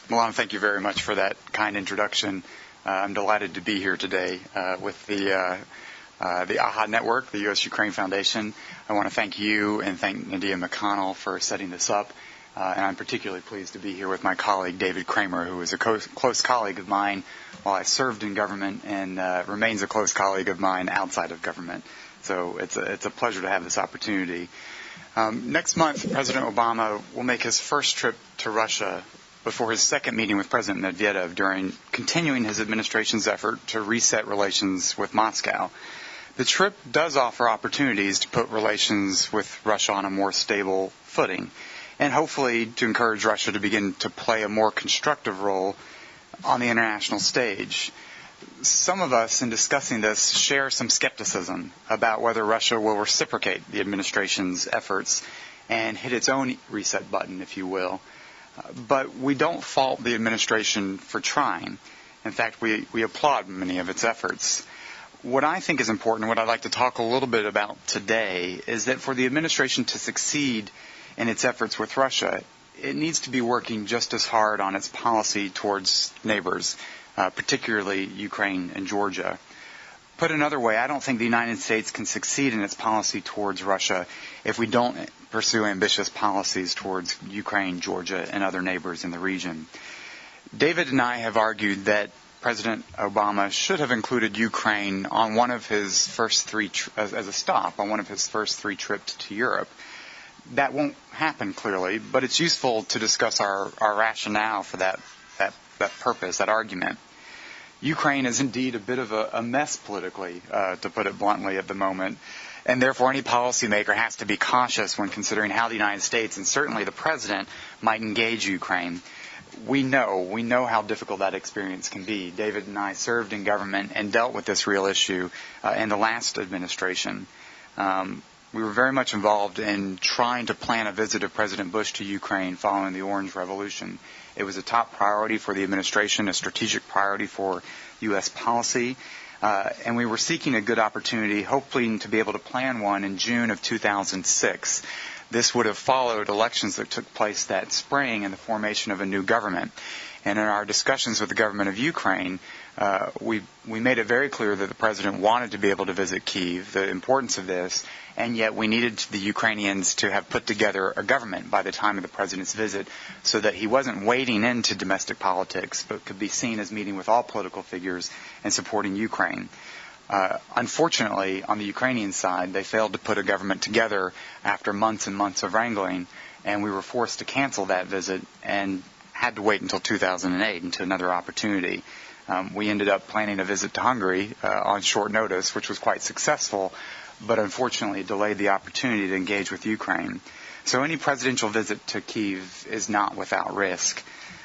Milan, thank you very much for that kind introduction. I'm delighted to be here today with the AHA Network, the U.S.-Ukraine Foundation. I want to thank you and thank Nadia McConnell for setting this up. And I'm particularly pleased to be here with my colleague, David Kramer, who is a close colleague of mine while I served in government and remains a close colleague of mine outside of government. So it's a pleasure to have this opportunity. Next month, President Obama will make his first trip to Russia before his second meeting with President Medvedev during continuing his administration's effort to reset relations with Moscow. The trip does offer opportunities to put relations with Russia on a more stable footing, and hopefully to encourage Russia to begin to play a more constructive role on the international stage. Some of us, in discussing this, share some skepticism about whether Russia will reciprocate the administration's efforts and hit its own reset button, if you will. But we don't fault the administration for trying. In fact, we applaud many of its efforts. What I think is important, what I'd like to talk a little bit about today, is that for the administration to succeed in its efforts with Russia, it needs to be working just as hard on its policy towards neighbors, particularly Ukraine and Georgia. Put another way, I don't think the United States can succeed in its policy towards Russia if we don't pursue ambitious policies towards Ukraine, Georgia, and other neighbors in the region. David and I have argued that President Obama should have included Ukraine on one of his first three, as a stop on one of his first three trips to Europe. That won't happen, clearly, but it's useful to discuss our rationale for that purpose, that argument. Ukraine is indeed a bit of a mess politically, to put it bluntly, at the moment, and therefore any policymaker has to be cautious when considering how the United States, and certainly the President, might engage Ukraine. We know how difficult that experience can be. David and I served in government and dealt with this real issue in the last administration. We were very much involved in trying to plan a visit of President Bush to Ukraine following the Orange Revolution. It was a top priority for the administration, a strategic priority for U.S. policy, and we were seeking a good opportunity, hoping to be able to plan one in June of 2006. This would have followed elections that took place that spring and the formation of a new government. And in our discussions with the government of Ukraine, we made it very clear that the president wanted to be able to visit Kyiv, the importance of this, and yet we needed the Ukrainians to have put together a government by the time of the president's visit so that he wasn't wading into domestic politics but could be seen as meeting with all political figures and supporting Ukraine. Unfortunately, on the Ukrainian side, they failed to put a government together after months and months of wrangling, and we were forced to cancel that visit and had to wait until 2008 until another opportunity. We ended up planning a visit to Hungary on short notice, which was quite successful, but unfortunately delayed the opportunity to engage with Ukraine. So any presidential visit to Kyiv is not without risk.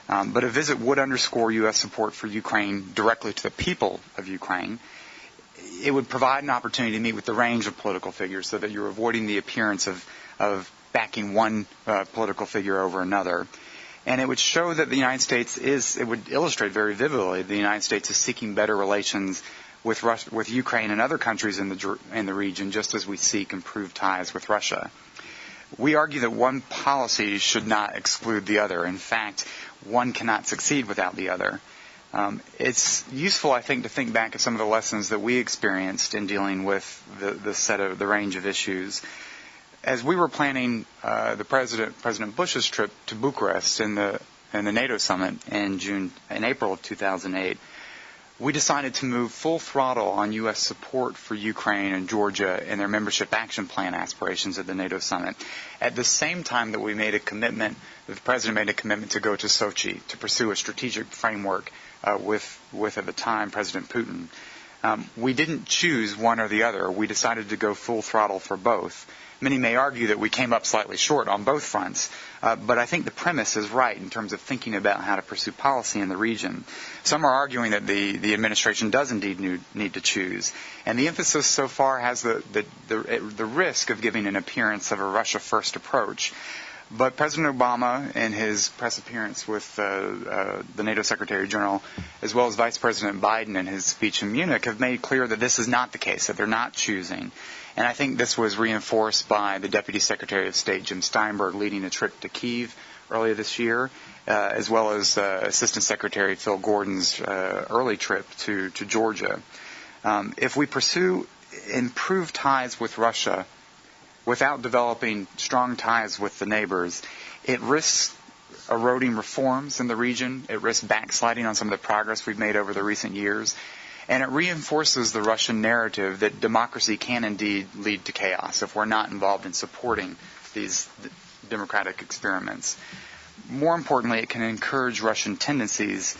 But a visit would underscore U.S. support for Ukraine directly to the people of Ukraine. It would provide an opportunity to meet with the range of political figures so that you're avoiding the appearance of backing one political figure over another. And it would show that the United States it would illustrate very vividly the United States is seeking better relations with Russia, with Ukraine and other countries in the region, just as we seek improved ties with Russia. We argue that one policy should not exclude the other. In fact, one cannot succeed without the other. It's useful, I think, to think back at some of the lessons that we experienced in dealing with the range of issues. As we were planning President Bush's trip to Bucharest in the NATO summit in April of 2008, we decided to move full throttle on U.S. support for Ukraine and Georgia in their membership action plan aspirations at the NATO summit. At the same time that the President made a commitment to go to Sochi to pursue a strategic framework with at the time President Putin. We didn't choose one or the other. We decided to go full throttle for both. Many may argue that we came up slightly short on both fronts, but I think the premise is right in terms of thinking about how to pursue policy in the region. Some are arguing that the administration does indeed need to choose, and the emphasis so far has the risk of giving an appearance of a Russia-first approach. But President Obama, in his press appearance with the NATO Secretary General, as well as Vice President Biden in his speech in Munich, have made clear that this is not the case, that they're not choosing. And I think this was reinforced by the Deputy Secretary of State, Jim Steinberg, leading a trip to Kyiv earlier this year, as well as Assistant Secretary Phil Gordon's early trip to Georgia. If we pursue improved ties with Russia without developing strong ties with the neighbors, it risks eroding reforms in the region. It risks backsliding on some of the progress we've made over the recent years. And it reinforces the Russian narrative that democracy can indeed lead to chaos if we're not involved in supporting these democratic experiments. More importantly, it can encourage Russian tendencies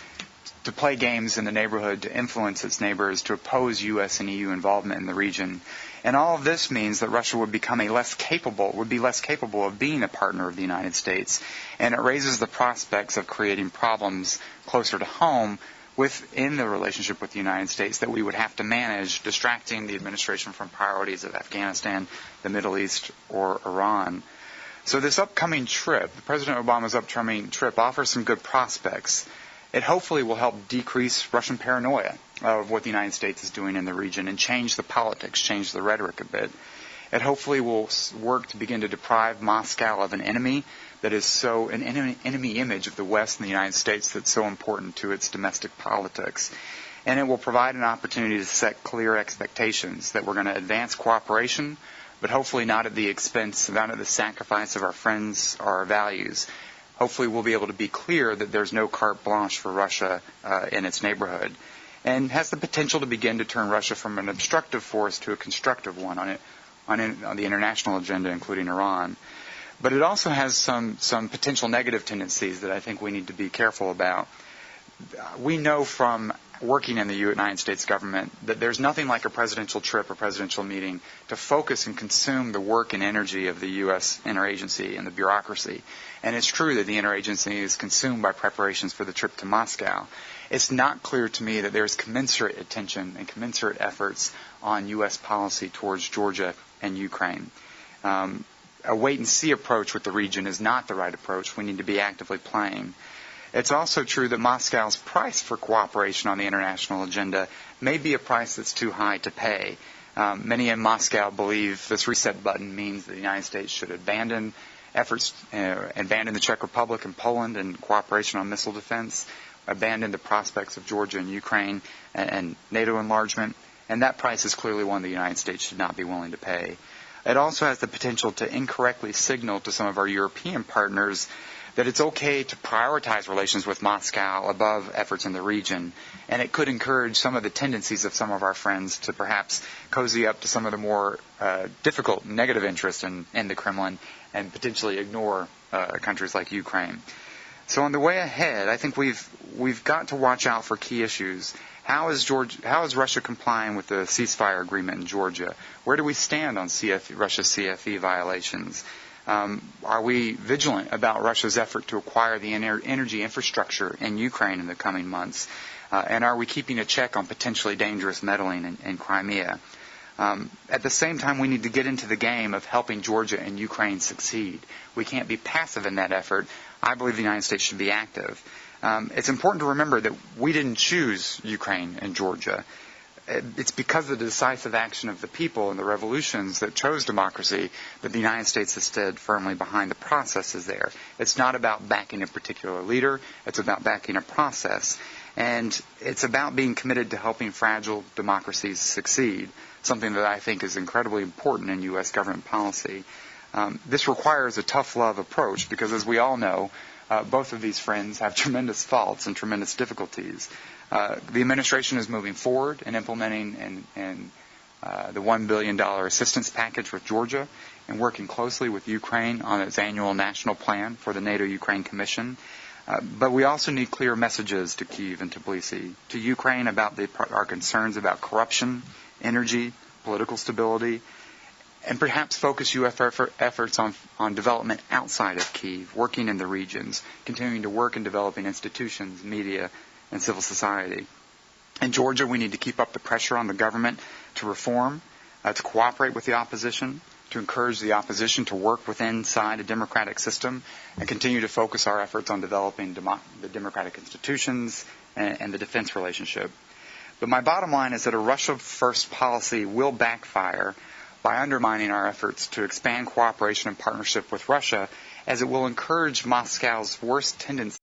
to play games in the neighborhood, to influence its neighbors, to oppose U.S. and EU involvement in the region. And all of this means that Russia would be less capable of being a partner of the United States. And it raises the prospects of creating problems closer to home within the relationship with the United States that we would have to manage, distracting the administration from priorities of Afghanistan, the Middle East, or Iran. So this upcoming trip, President Obama's upcoming trip, offers some good prospects. It hopefully will help decrease Russian paranoia of what the United States is doing in the region and change the politics, change the rhetoric a bit. It hopefully will work to begin to deprive Moscow of an enemy that is so an enemy image of the West and the United States that's so important to its domestic politics. And it will provide an opportunity to set clear expectations that we're going to advance cooperation, but hopefully not at the expense, not at the sacrifice of our friends or our values. Hopefully we'll be able to be clear that there's no carte blanche for Russia in its neighborhood, and has the potential to begin to turn Russia from an obstructive force to a constructive one on the international agenda, including Iran. But it also has some potential negative tendencies that I think we need to be careful about. We know from working in the United States government that there's nothing like a presidential trip or presidential meeting to focus and consume the work and energy of the U.S. interagency and the bureaucracy. And it's true that the interagency is consumed by preparations for the trip to Moscow. It's not clear to me that there's commensurate attention and commensurate efforts on U.S. policy towards Georgia and Ukraine. A wait-and-see approach with the region is not the right approach. We need to be actively playing. It's also true that Moscow's price for cooperation on the international agenda may be a price that's too high to pay. Many in Moscow believe this reset button means that the United States should abandon efforts, abandon the Czech Republic and Poland in cooperation on missile defense, abandon the prospects of Georgia and Ukraine and NATO enlargement, and that price is clearly one the United States should not be willing to pay. It also has the potential to incorrectly signal to some of our European partners that it's okay to prioritize relations with Moscow above efforts in the region, and it could encourage some of the tendencies of some of our friends to perhaps cozy up to some of the more difficult negative interests in the Kremlin and potentially ignore countries like Ukraine. So on the way ahead, I think we've got to watch out for key issues. How is Russia complying with the ceasefire agreement in Georgia? Where do we stand on Russia's CFE violations? Are we vigilant about Russia's effort to acquire the energy infrastructure in Ukraine in the coming months? And are we keeping a check on potentially dangerous meddling in Crimea? At the same time, we need to get into the game of helping Georgia and Ukraine succeed. We can't be passive in that effort. I believe the United States should be active. It's important to remember that we didn't choose Ukraine and Georgia. It's because of the decisive action of the people and the revolutions that chose democracy that the United States has stood firmly behind the processes there. It's not about backing a particular leader. It's about backing a process. And it's about being committed to helping fragile democracies succeed, something that I think is incredibly important in U.S. government policy. This requires a tough love approach because, as we all know, both of these friends have tremendous faults and tremendous difficulties. The administration is moving forward and implementing the $1 billion assistance package with Georgia and working closely with Ukraine on its annual national plan for the NATO-Ukraine Commission. But we also need clear messages to Kyiv and Tbilisi, to Ukraine about our concerns about corruption, energy, political stability, and perhaps focus U.S. efforts on development outside of Kyiv, working in the regions, continuing to work in developing institutions, media, and civil society. In Georgia, we need to keep up the pressure on the government to reform, to cooperate with the opposition, to encourage the opposition to work inside a democratic system, and continue to focus our efforts on developing the democratic institutions and the defense relationship. But my bottom line is that a Russia-first policy will backfire by undermining our efforts to expand cooperation and partnership with Russia as it will encourage Moscow's worst tendencies